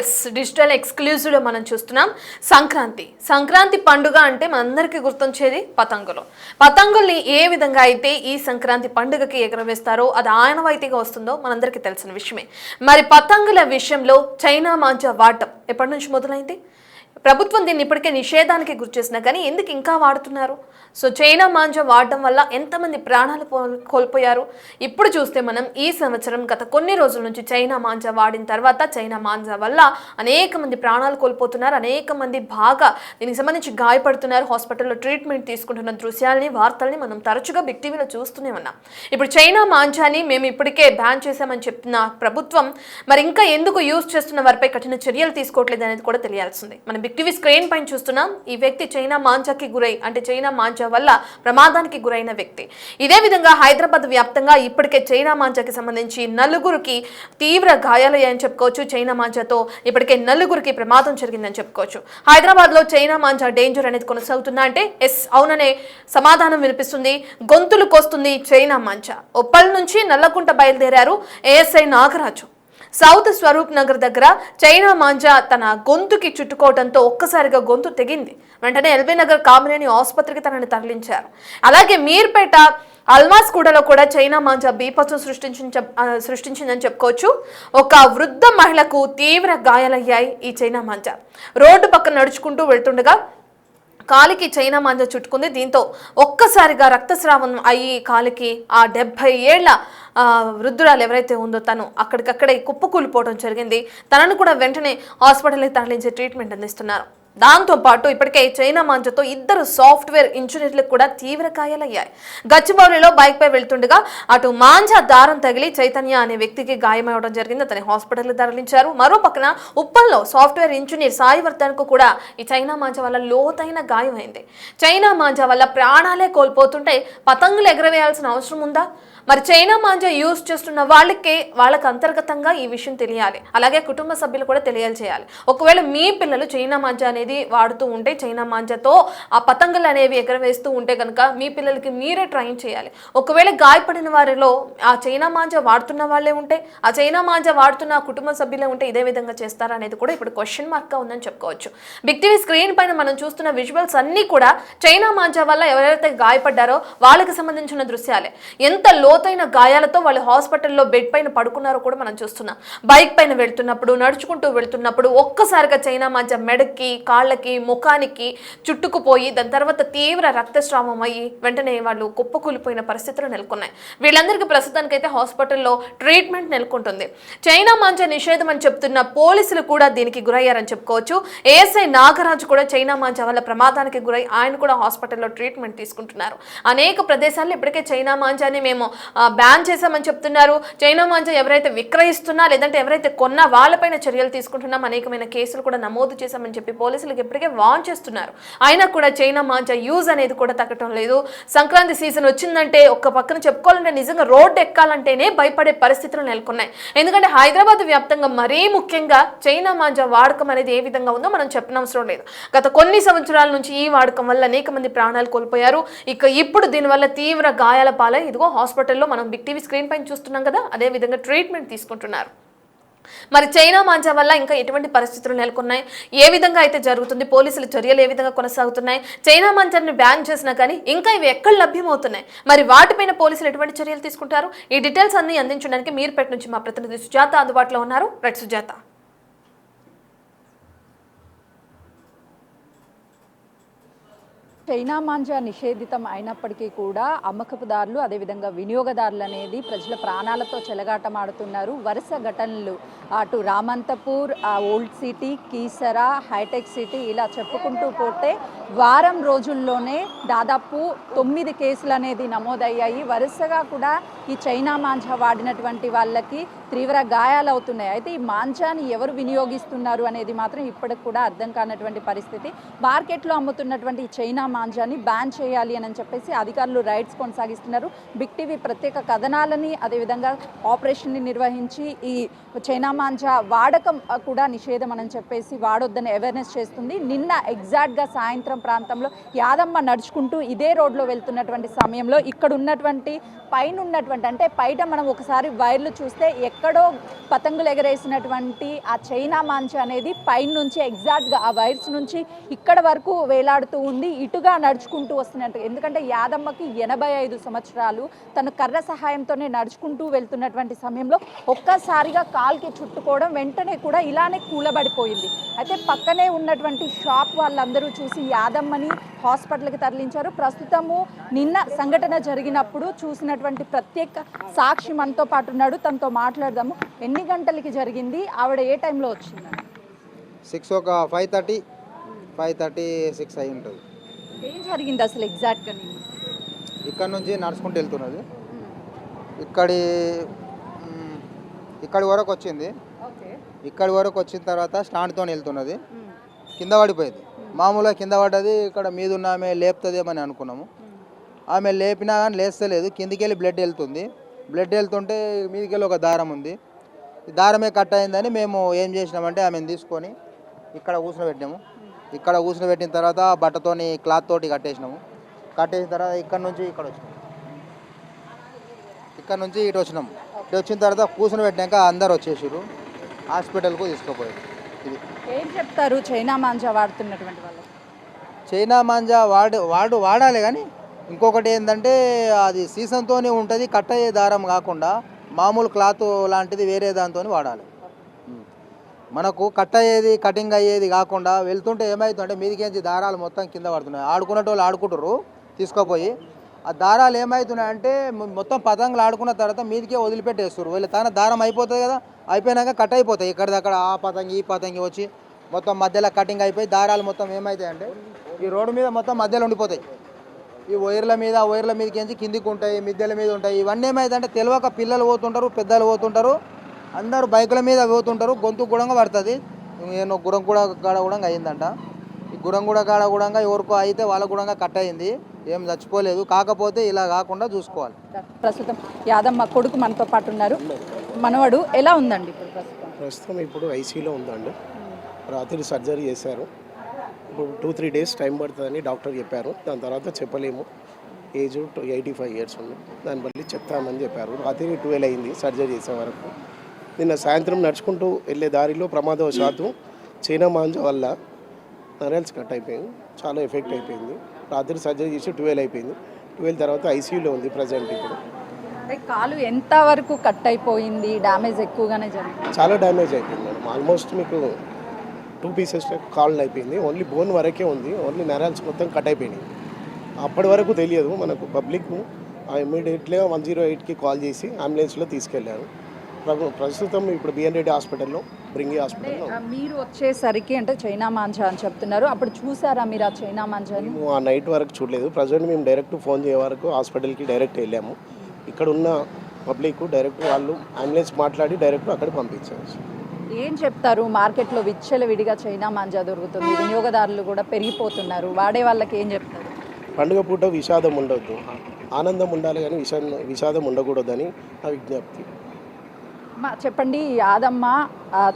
Yes digital ఎక్స్క్లూజివ్లో మనం చూస్తున్నాం సంక్రాంతి పండుగ అంటే మనందరికీ గుర్తొచ్చేది పతంగుల్ని ఏ విధంగా అయితే ఈ సంక్రాంతి పండుగకి ఎగరవేస్తారో అది ఆనవాయితీగా వస్తుందో మనందరికీ తెలిసిన విషయమే. మరి పతంగుల విషయంలో చైనా మాంజా వాడటం ఎప్పటి నుంచి మొదలైంది? ప్రభుత్వం దీన్ని ఇప్పటికే నిషేధానికి గురి చేసినా కానీ ఎందుకు ఇంకా వాడుతున్నారు? సో చైనా మాంజా వాడడం వల్ల ఎంతమంది ప్రాణాలు కోల్పోయారు? ఇప్పుడు చూస్తే మనం ఈ సంవత్సరం గత కొన్ని రోజుల నుంచి చైనా మాంజా వాడిన తర్వాత చైనా మాంజా వల్ల అనేక మంది ప్రాణాలు కోల్పోతున్నారు, అనేక మంది బాగా దీనికి సంబంధించి గాయపడుతున్నారు, హాస్పిటల్లో ట్రీట్మెంట్ తీసుకుంటున్న దృశ్యాలని వార్తల్ని మనం తరచుగా బిగ్ టీవీలో చూస్తూనే ఉన్నాం. ఇప్పుడు చైనా మాంజాని మేము ఇప్పటికే బ్యాన్ చేశామని చెప్తున్న ప్రభుత్వం మరి ఇంకా ఎందుకు యూజ్ చేస్తున్న వారిపై కఠిన చర్యలు తీసుకోవట్లేదు అనేది కూడా తెలియాల్సింది. మన బిగ్ టీవీ స్క్రీన్ పైన చూస్తున్నాం. ఈ వ్యక్తి చైనా మాంజాకి గురై అంటే చైనా మాంజా వల్ల ప్రమాదానికి గురైన వ్యక్తి. ఇదే విధంగా హైదరాబాద్ వ్యాప్తంగా ఇప్పటికే చైనా మాంజాకి సంబంధించి నలుగురికి తీవ్ర గాయాలయ్యాయని చెప్పుకోవచ్చు. చైనా మాంజాతో ఇప్పటికే నలుగురికి ప్రమాదం జరిగిందని చెప్పుకోవచ్చు. హైదరాబాద్ లో చైనా మాంజా డేంజర్ అనేది కొనసాగుతుందా అంటే ఎస్ అవుననే సమాధానం వినిపిస్తుంది. గొంతులు కోస్తుంది చైనా మాంజా. ఉప్పల్ నుంచి నల్లకుంట బయలుదేరారు ఏఎస్ఐ నాగరాజు. సౌత్ స్వరూప్ నగర్ దగ్గర చైనా మాంజా తన గొంతుకి చుట్టుకోవడంతో ఒక్కసారిగా గొంతు తెగింది. వెంటనే ఎల్బీ నగర్ కామినేని ఆసుపత్రికి తనని తరలించారు. అలాగే మీర్పేట అల్మాస్ కూడలో కూడా చైనా మాంజా బీపత్సం సృష్టించిందని చెప్పుకోవచ్చు. ఒక వృద్ధ మహిళకు తీవ్ర గాయాలయ్యాయి ఈ చైనా మాంజా. రోడ్డు పక్కన నడుచుకుంటూ వెళ్తుండగా కాలికి చైనా మాంజా చుట్టుకుంది. దీంతో ఒక్కసారిగా రక్తస్రావం అయ్యి కాలికి ఆ 70 ఏళ్ల వృద్ధురాలు ఎవరైతే ఉందో తను అక్కడికక్కడే కుప్పకూలిపోవడం జరిగింది. తనను కూడా వెంటనే హాస్పిటల్కి తరలించి ట్రీట్మెంట్ అందిస్తున్నారు. దాంతో పాటు ఇప్పటికే చైనా మాంజాతో 2 సాఫ్ట్వేర్ ఇంజనీర్లకు కూడా తీవ్ర గాయాలయ్యాయి. గచ్చిబౌలిలో బైక్ పై వెళ్తుండగా అటు మాంజా దారం తగిలి చైతన్య అనే వ్యక్తికి గాయమవడం జరిగింది. అతని హాస్పిటల్కి తరలించారు. మరో పక్కన ఉప్పల్లో సాఫ్ట్వేర్ ఇంజనీర్ సాయివర్ధన్ కు కూడా ఈ చైనా మాంజా వల్ల లోతైన గాయమైంది. చైనా మాంజా వల్ల ప్రాణాలే కోల్పోతుంటే పతంగులు ఎగరవేయాల్సిన అవసరం ఉందా? మరి చైనా మాంజా యూజ్ చేస్తున్న వాళ్ళకి అంతర్గతంగా ఈ విషయం తెలియాలి. అలాగే కుటుంబ సభ్యులు కూడా తెలియజేయాలి. ఒకవేళ మీ పిల్లలు చైనా మాంజా అనేది వాడుతూ ఉంటే, చైనా మాంజాతో ఆ పతంగులు అనేవి ఎగరవేస్తూ ఉంటే కనుక మీ పిల్లలకి మీరే ట్రైన్ చేయాలి. ఒకవేళ గాయపడిన వారిలో ఆ చైనా మాంజా వాడుతున్న వాళ్ళే ఉంటే, ఆ చైనా మాంజా వాడుతున్న కుటుంబ సభ్యులే ఉంటే ఇదే విధంగా చేస్తారా అనేది కూడా ఇప్పుడు క్వశ్చన్ మార్క్ గా ఉందని చెప్పుకోవచ్చు. బిగ్ టీవీ స్క్రీన్ పైన మనం చూస్తున్న విజువల్స్ అన్ని కూడా చైనా మాంజా వల్ల ఎవరైతే గాయపడ్డారో వాళ్ళకి సంబంధించిన దృశ్యాలే. ఎంత లోతైన గాయాలతో వాళ్ళు హాస్పిటల్లో బెడ్ పైన పడుకున్నారో కూడా మనం చూస్తున్నాం. బైక్ పైన వెళ్తున్నప్పుడు, నడుచుకుంటూ వెళ్తున్నప్పుడు ఒక్కసారిగా చైనా మాంజా మెడకి, కాళ్ళకి, ముఖానికి చుట్టుకుపోయి దాని తర్వాత తీవ్ర రక్తస్రావం అయ్యి వెంటనే వాళ్ళు కుప్పకూలిపోయిన పరిస్థితులు నెలకొన్నాయి. వీళ్ళందరికీ ప్రస్తుతానికైతే హాస్పిటల్లో ట్రీట్మెంట్ నెలకొంటుంది. చైనా మాంజా నిషేధం అని చెప్తున్న పోలీసులు కూడా దీనికి గురయ్యారని చెప్పుకోవచ్చు. ఏఎస్ఐ నాగరాజు కూడా చైనా మాంజా వల్ల ప్రమాదానికి గురై ఆయన కూడా హాస్పిటల్లో ట్రీట్మెంట్ తీసుకుంటున్నారు. అనేక ప్రదేశాల్లో ఇప్పటికే చైనా మాంజాని మేము బ్యాన్ చేశామని చెప్తున్నారు. చైనా మాంజా ఎవరైతే విక్రయిస్తున్నా లేదంటే ఎవరైతే కొన్నా వాళ్ళపైన చర్యలు తీసుకుంటున్నాం, అనేకమైన కేసులు కూడా నమోదు చేశామని చెప్పి పోలీసులకు ఇప్పటికే వార్న్ చేస్తున్నారు. అయినా కూడా చైనా మాంజా యూజ్ అనేది కూడా తగ్గటం లేదు. సంక్రాంతి సీజన్ వచ్చిందంటే ఒక్క పక్కన చెప్పుకోవాలంటే నిజంగా రోడ్డు ఎక్కాలంటేనే భయపడే పరిస్థితులు నెలకొన్నాయి. ఎందుకంటే హైదరాబాద్ వ్యాప్తంగా మరీ ముఖ్యంగా చైనా మాంజా వాడకం అనేది ఏ విధంగా ఉందో మనం చెప్పనవసరం లేదు. గత కొన్ని సంవత్సరాల నుంచి ఈ వాడకం వల్ల అనేక మంది ప్రాణాలు కోల్పోయారు. ఇప్పుడు దీనివల్ల తీవ్ర గాయాల పాలై ఇదిగో హాస్పిటల్లో మనం బిగ్ టీవీ స్క్రీన్ పైన చూస్తున్నాం కదా, అదే విధంగా ట్రీట్మెంట్ తీసుకుంటున్నారు. మరి చైనా మాంజా వల్ల ఇంకా ఎటువంటి పరిస్థితులు నెలకొన్నాయి, ఏ విధంగా అయితే జరుగుతుంది, పోలీసుల చర్యలు ఏ విధంగా కొనసాగుతున్నాయి, చైనా మాంజాన్ని బ్యాన్ చేసినా కానీ ఇంకా ఇవి ఎక్కడ లభ్యమవుతున్నాయి, మరి వాటిపైన పోలీసులు ఎటువంటి చర్యలు తీసుకుంటారు? ఈ డీటెయిల్స్ అన్ని అందించడానికి మీర్పేట నుంచి మా ప్రతినిధి సుజాత అందుబాటులో ఉన్నారు. రైట్ సుజాత. చైనా మాంజా నిషేధితం అయినప్పటికీ కూడా అమ్మకపుదారులు అదేవిధంగా వినియోగదారులు అనేది ప్రజల ప్రాణాలతో చెలగాటమాడుతున్నారు. వరుస ఘటనలు అటు Ramanthapur, old city, Keesara, hitech city ఇలా చెప్పుకుంటూ పోతే వారం రోజుల్లోనే దాదాపు 9 కేసులు అనేది నమోదయ్యాయి. వరుసగా కూడా ఈ చైనా మాంజా వాడినటువంటి వాళ్ళకి తీవ్ర గాయాలు అవుతున్నాయి. అయితే ఈ మాంజాని ఎవరు వినియోగిస్తున్నారు అనేది మాత్రం ఇప్పటికి కూడా అర్థం కానటువంటి పరిస్థితి. మార్కెట్లో అమ్ముతున్నటువంటి ఈ చైనా మాంజాని బ్యాన్ చేయాలి అని చెప్పేసి అధికారులు రైడ్స్ కొనసాగిస్తున్నారు. బిగ్ టీవీ ప్రత్యేక కథనాలని అదేవిధంగా ఆపరేషన్ని నిర్వహించి ఈ చైనా మాంజా వాడకం కూడా నిషేధం అని చెప్పేసి వాడొద్దని అవేర్నెస్ చేస్తుంది. నిన్న ఎగ్జాక్ట్గా సాయంత్రం ప్రాంతంలో యాదమ్మ నడుచుకుంటూ ఇదే రోడ్లో వెళ్తున్నటువంటి సమయంలో ఇక్కడ ఉన్నటువంటి పైన ఉన్నటువంటి అంటే బయట మనం ఒకసారి వైర్లు చూస్తే ఎక్కడో పతంగులు ఎగరేసినటువంటి ఆ చైనా మాంజా అనేది పైన నుంచి ఎగ్జాక్ట్గా ఆ వైర్స్ నుంచి ఇక్కడ వరకు వేలాడుతూ ఉంది. ఇటుగా నడుచుకుంటూ వస్తున్నట్టు, ఎందుకంటే యాదమ్మకి 85 సంవత్సరాలు, తను కర్ర సహాయంతోనే నడుచుకుంటూ వెళ్తున్నటువంటి సమయంలో ఒక్కసారిగా కాల్కి చుట్టుకోవడం, వెంటనే కూడా ఇలానే కూలబడిపోయింది. అయితే పక్కనే ఉన్నటువంటి షాప్ వాళ్ళందరూ చూసి యాదమ్మని హాస్పిటల్కి తరలించారు. ప్రస్తుతము నిన్న సంఘటన జరిగినప్పుడు చూసినటువంటి ప్రత్యేక సాక్షి మనతో పాటు ఉన్నాడు, తనతో మాట్లాడదాము. ఎన్ని గంటలకి జరిగింది, ఆవిడ ఏ టైంలో వచ్చింది? 6 ఒక 5:30, 6 అయి ఉంటుంది. ఏం జరిగింది అసలు ఎగ్జాక్ట్గా? ఇక్కడ నుంచి నడుచుకుంటూ వెళ్తున్నది, ఇక్కడి వరకు వచ్చింది. ఇక్కడి వరకు వచ్చిన తర్వాత స్టాండ్తో వెళ్తున్నది, కింద పడిపోయింది. మామూలుగా కింద పడ్డది, ఇక్కడ మీద ఉన్న ఆమె లేపుతుందేమని అనుకున్నాము. ఆమె లేపినా కానీ లేస్తలేదు, కిందికి వెళ్ళి బ్లడ్ వెళ్తుంది. బ్లడ్ వెళ్తుంటే మీదికి వెళ్ళి ఒక దారం ఉంది, ఈ దారమే కట్ అయిందని మేము ఏం చేసినామంటే ఆమెను తీసుకొని ఇక్కడ కూర్చోబెట్టినాము. ఇక్కడ కూర్చోబెట్టిన తర్వాత బట్టతోని క్లాత్ తోటి కట్టేసినాము. కట్టేసిన తర్వాత ఇక్కడ నుంచి ఇక్కడ వచ్చినాము, ఇక్కడ నుంచి ఇటు వచ్చినాము. ఇటు వచ్చిన తర్వాత కూర్చోబెట్టినాక అందరు వచ్చేసారు, హాస్పిటల్కు తీసుకుపోయారు. ఇది ఏం చెప్తారు చైనా మాంజా వాడుతున్నటువంటి వాళ్ళు? చైనా మాంజా వాడాలి, కానీ ఇంకొకటి ఏంటంటే అది సీసన్తోనే ఉంటుంది, కట్ అయ్యే దారం కాకుండా మామూలు క్లాత్ లాంటిది వేరే దాంతో వాడాలి. మనకు కట్ అయ్యేది కటింగ్ అయ్యేది కాకుండా వెళ్తుంటే ఏమవుతుందంటే మీదికేంచి దారాలు మొత్తం కింద పడుతున్నాయి. ఆడుకునేట వాళ్ళు ఆడుకుంటారు తీసుకుపోయి, ఆ దారాలు ఏమవుతున్నాయంటే మొత్తం పతంగులు ఆడుకున్న తర్వాత మీదికే వదిలిపెట్టేస్తారు. వీళ్ళ తన దారం అయిపోతుంది కదా, అయిపోయినాక కట్ అయిపోతాయి. ఎక్కడిదక్కడ ఆ పతంగి ఈ పతంగి వచ్చి మొత్తం మధ్యలో కటింగ్ అయిపోయి దారాలు మొత్తం ఏమవుతాయి అంటే ఈ రోడ్డు మీద మొత్తం మధ్యలో ఉండిపోతాయి. ఈ వైర్ల మీదకి కిందికి ఉంటాయి, మిద్దెల మీద ఉంటాయి. ఇవన్నీ ఏమైందంటే తెలియక పిల్లలు పోతుంటారు, పెద్దలు పోతుంటారు, అందరూ బైకుల మీద పోతుంటారు, గొంతు గుడంగా పడుతుంది. నేను గురంగూడ కాడ కూడా అయిందంట. ఈ గురంగూడ కాడ కూడా ఎవరికో అయితే వాళ్ళ కూడా కట్ అయింది, ఏం చచ్చిపోలేదు. కాకపోతే ఇలా కాకుండా చూసుకోవాలి. ప్రస్తుతం యాదమ్మ కొడుకు మనతో పాటు ఉన్నారు. మనవడు ఎలా ఉందండి ప్రస్తుతం? ఇప్పుడు ఐసీయూలో ఉందండి. రాత్రి సర్జరీ చేశారు. ఇప్పుడు 2-3 డేస్ టైం పడుతుందని డాక్టర్ చెప్పారు. దాని తర్వాత చెప్పలేము. ఏజ్ 85 ఇయర్స్ ఉంది, దాన్ని బట్టి చెప్తామని చెప్పారు. రాత్రి 12 అయింది సర్జరీ చేసే వరకు. నిన్న సాయంత్రం నడుచుకుంటూ వెళ్ళే దారిలో ప్రమాదవశాత్తు చైనా మాంజా వల్ల నరాల్స్ కట్ అయిపోయింది, చాలా ఎఫెక్ట్ అయిపోయింది. రాత్రి సర్జరీ చేసి 12 అయిపోయింది. 12 తర్వాత ఐసీయూలో ఉంది ప్రజెంట్. ఇప్పుడు కాలు ఎంత వరకు కట్ అయిపోయింది? డ్యామేజ్ ఎక్కువగానే జరిగింది? చాలా డ్యామేజ్ అయిపోయింది మేడం. ఆల్మోస్ట్ మీకు 2 పీసెస్ కాళ్ళు అయిపోయింది. ఓన్లీ బోన్ వరకే ఉంది, ఓన్లీ నరాల్స్ మొత్తం కట్ అయిపోయినాయి. అప్పటి వరకు తెలియదు మనకు. పబ్లిక్ ఇమ్మీడియట్గా 108కి కాల్ చేసి అంబులెన్స్లో తీసుకెళ్లారు. ప్రస్తుతం ఇప్పుడు బిఎన్ రెడ్డి హాస్పిటల్లో, బ్రింగి హాస్పిటల్లో. మీరు వచ్చేసరికి అంటే చైనా మాంజా అని చెప్తున్నారు, అప్పుడు చూసారా మీరు ఆ చైనా మాంజాని? మేము ఆ నైట్ వరకు చూడలేదు. ప్రజెంట్ మేము డైరెక్ట్ ఫోన్ చేయ వరకు హాస్పిటల్కి డైరెక్ట్ వెళ్ళాము. ఇక్కడ ఉన్న పబ్లిక్ డైరెక్ట్ వాళ్ళు అంబులెన్స్ మాట్లాడి డైరెక్ట్ అక్కడికి పంపించారు. ఏం చెప్తారు? మార్కెట్లో విచ్చలవిడిగా చైనా మాంజా దొరుకుతుంది, వినియోగదారులు కూడా పెరిగిపోతున్నారు, వాడే వాళ్ళకి ఏం చెప్తారు? పండుగ పూట విషాదం ఉండొద్దు, ఆనందం ఉండాలి, కానీ విషాదం ఉండకూడదని నా విజ్ఞప్తి. చెప్పండి, యాదమ్మ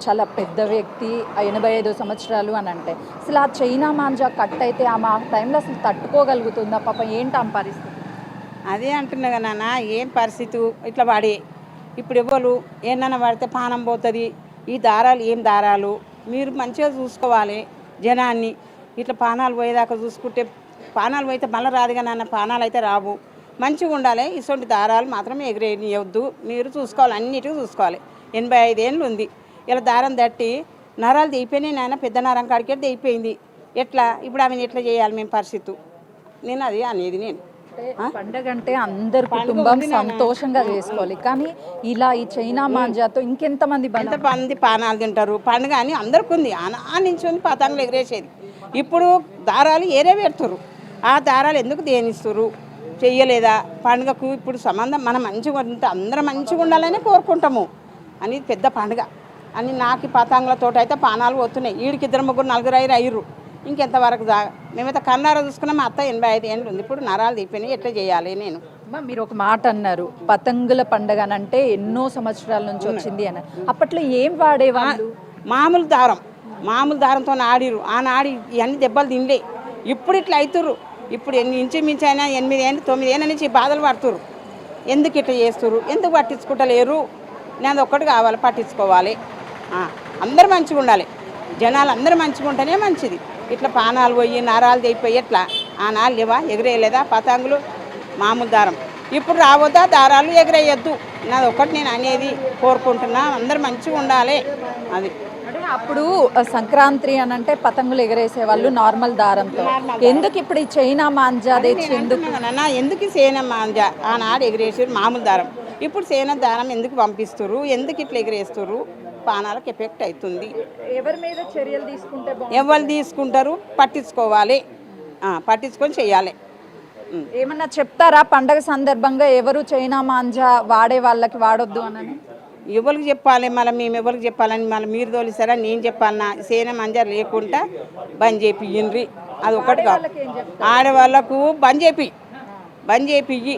చాలా పెద్ద వ్యక్తి, 85 సంవత్సరాలు అని అంటే అసలు ఆ చైనా మాంజా కట్ అయితే ఆమె ఆ టైంలో అసలు తట్టుకోగలుగుతుందా? పాపం ఏంటి ఆమె పరిస్థితి? అదే అంటున్నా కదా నాన్న, ఏం పరిస్థితి ఇట్లా పడి ఇప్పుడు ఎవరు ఏమన్నా పడితే పానం పోతుంది. ఈ దారాలు ఏం దారాలు, మీరు మంచిగా చూసుకోవాలి జనాన్ని. ఇట్లా పానాలు పోయేదాకా చూసుకుంటే, పానాలు పోయితే మళ్ళీ రాదుగా నాన్న, పానాలు అయితే రావు. మంచిగా ఉండాలి. ఇటువంటి దారాలు మాత్రం ఎగిరేయవద్దు. మీరు చూసుకోవాలి, అన్నిటికీ చూసుకోవాలి. 85 ఏళ్ళు ఉంది. ఇలా దారం తట్టి నరాలు దిగిపోయినాయి నాన్న, పెద్ద నరం కాడికి దిగిపోయింది. ఎట్లా ఇప్పుడు ఆమెను ఎట్లా చేయాలి మేము పరిస్థితి? నేను అది అనేది. నేను పండగ అంటే అందరు కుటుంబం సంతోషంగా చేసుకోవాలి, కానీ ఇలా ఈ చైనా మాంజాతో ఇంకెంతమంది పానాలు తింటారు. పండుగ అని అందరికి ఉంది, నుంచి పతంగులు ఎగిరేసేది. ఇప్పుడు దారాలు ఏరే పెడుతురు. ఆ దారాలు ఎందుకు దేనిస్తురు? చెయ్యలేదా పండుగకు? ఇప్పుడు సంబంధం మనం మంచిగా ఉంటే అందరం మంచిగా ఉండాలని కోరుకుంటాము అని పెద్ద పండుగ అని. నాకు పతంగులతో అయితే పానాలు పోతున్నాయి. 2 2 3 4 అయ్యారు. ఇంకెంతవరకు మేమైతే కన్నారా చూసుకున్నా మా అత్త 85 ఏళ్ళు ఉంది. ఇప్పుడు నరాలు తీపినాయి, ఎట్లా చేయాలి నేను? అమ్మ, మీరు ఒక మాట అన్నారు, పతంగుల పండగ అంటే ఎన్నో సంవత్సరాల నుంచి వచ్చింది అని. అప్పట్లో ఏం వాడేవాళ్ళు? మామూలు దారంతో ఆడిరు. ఆనాడి ఇవన్నీ దెబ్బలు తినలే. ఇప్పుడు ఇట్లా అవుతుర్రు. ఇప్పుడు ఇంచుమించు అయినా 8 ఏళ్ళు 9 ఏళ్ళ నుంచి బాధలు పడుతుర్రు. ఎందుకు ఇట్లా చేస్తుర్రు? ఎందుకు పట్టించుకుంటలేరు? నేను ఒక్కటి కావాలి, పట్టించుకోవాలి. అందరు మంచిగా ఉండాలి, జనాలు అందరూ మంచిగా ఉంటేనే మంచిది. ఇట్లా పానాలు పోయి నరాలు తెగిపోయి ఎట్లా ఆనాలు లేవా? ఎగిరేయలేదా పతంగులు? మామూలు దారం ఇప్పుడు రావద్దా? దారాలు ఎగిరేయద్దు. నాది ఒక్కటి నేను అనేది కోరుకుంటున్నా, అందరు మంచిగా ఉండాలి. అది అంటే అప్పుడు సంక్రాంతి అని అంటే పతంగులు ఎగరేసే వాళ్ళు నార్మల్ దారంతో. ఎందుకు ఇప్పుడు ఈ చైనా మాంజా తెచ్చి ఎందుకు? ఎందుకు సేన మాంజా ఆనాడు ఎగిరేసారు మామూలు దారం, ఇప్పుడు సేన దారం ఎందుకు పంపిస్తుర్రు? ఎందుకు ఇట్లా ఎగిరేస్తుర్రు? పానాలకు ఎఫెక్ట్ అవుతుంది. ఎవరి మీద చర్యలు తీసుకుంటే ఎవరు తీసుకుంటారు? పట్టించుకోవాలి, పట్టించుకొని చెయ్యాలి. ఏమన్నా చెప్తారా పండగ సందర్భంగా ఎవరు చైనా మాంజా వాడే వాళ్ళకి వాడొద్దు అని? ఎవరికి చెప్పాలి? మళ్ళీ మేము ఎవరికి చెప్పాలని మళ్ళీ మీరు తోలిస్తారా? నేను చెప్పాలన్నా? సేన మంజా లేకుండా బంద్ చేపియ్యండ్రి. అది ఒకటి కాదు, ఆడవాళ్ళకు బంద్ చేపియ్యి.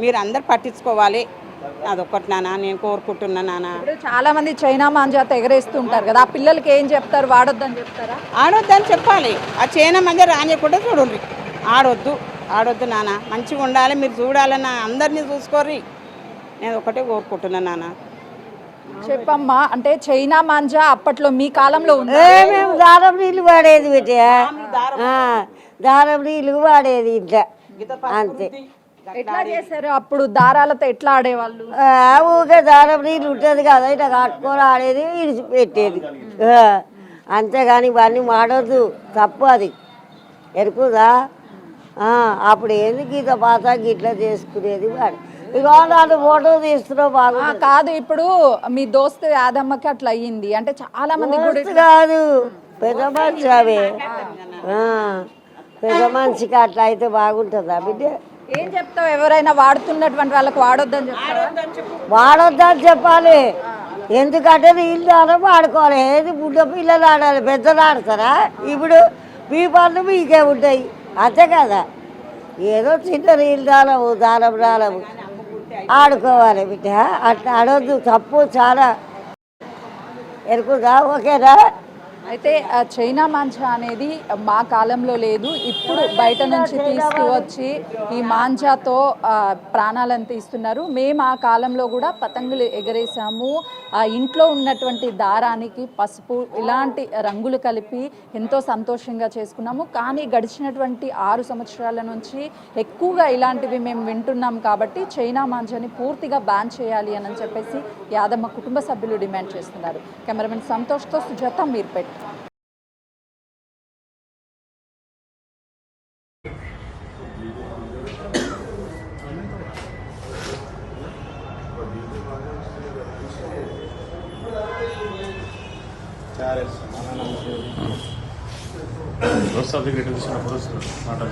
మీరు అందరు పట్టించుకోవాలి. అదొక్కటి నాన్న నేను కోరుకుంటున్నా. నాన్న చాలా మంది చైనా మాంజాతో ఎగరేస్తుంటారు కదా, ఆ పిల్లలకి ఏం చెప్తారు? వాడొద్దని చెప్తారా? ఆడొద్దని చెప్పాలి. ఆ చైనా మంజా రానియకుండా చూడండి. ఆడొద్దు నాన్న, మంచిగా ఉండాలి. మీరు చూడాలన్నా అందరినీ చూసుకోర్రి. నేను ఒకటే కోరుకుంటున్నా నాన్న. చెప్పమ్మా, అంటే చైనా మాంజా అప్పట్లో మీ కాలంలో ఉంది? మేము దారం నీళ్ళు వాడేది బిడ్డ, దారం నీళ్ళు వాడేది ఇంట్లో అంతే. ఎట్లా చేశారు అప్పుడు? దారాలతో ఎట్లా ఆడేవాళ్ళు? ఊకే దారం నీళ్ళు ఉంటుంది కదా, ఇట్లా కట్టుకొని ఆడేది, ఇడిచిపెట్టేది. అంతేగాని ఇవన్నీ వాడొద్దు, తప్పు అది. ఎరుకుదా? అప్పుడు ఏంది గీత పాత గిట్లా చేసుకునేది వాడు. ఇక నాడు ఫోటో తీస్తున్నావు బాగా కాదు. ఇప్పుడు మీ దోస్తు యాదమ్మకి అట్లా అయ్యింది అంటే చాలా మంది కాదు, పెద్ద మనిషి అవే. పెద్ద మనిషికి అట్లా అయితే బాగుంటుందా బిడ్డ? ఏం చెప్తావు? ఎవరైనా వాడుతున్నటువంటి వాళ్ళకి వాడొద్దని చెప్తావా? వాడొద్దని చెప్పాలి. ఎందుకంటే నీళ్ళు దారం వాడుకోవాలి. ఏది బుడ్డ పిల్లలు ఆడాలి, పెద్దలు ఆడతారా? ఇప్పుడు మీ పనులు మీకే ఉంటాయి, అంతే కదా. ఏదో చిన్న నీళ్ళు దారం రాలము ఆడుకోవాలి బిడ్డ, అట్లా ఆడొద్దు, తప్పు చాలా. ఎరుకుదా? ఓకేనా? అయితే చైనా మాంజా అనేది మా కాలంలో లేదు, ఇప్పుడు బయట నుంచి తీసుకువచ్చి ఈ మాంజాతో ప్రాణాలను తీస్తున్నారు. మేము ఆ కాలంలో కూడా పతంగులు ఎగరేసాము. ఇంట్లో ఉన్నటువంటి దారానికి పసుపు ఇలాంటి రంగులు కలిపి ఎంతో సంతోషంగా చేసుకున్నాము. కానీ గడిచినటువంటి 6 సంవత్సరాల నుంచి ఎక్కువగా ఇలాంటివి మేము వింటున్నాం. కాబట్టి చైనా మాంజాని పూర్తిగా బ్యాన్ చేయాలి అని చెప్పేసి యాదమ్మ కుటుంబ సభ్యులు డిమాండ్ చేస్తున్నారు. కెమెరామెన్ సంతోష్తో Sujatha, Meerpet. Rosa de Gretel, Rosa, Mata,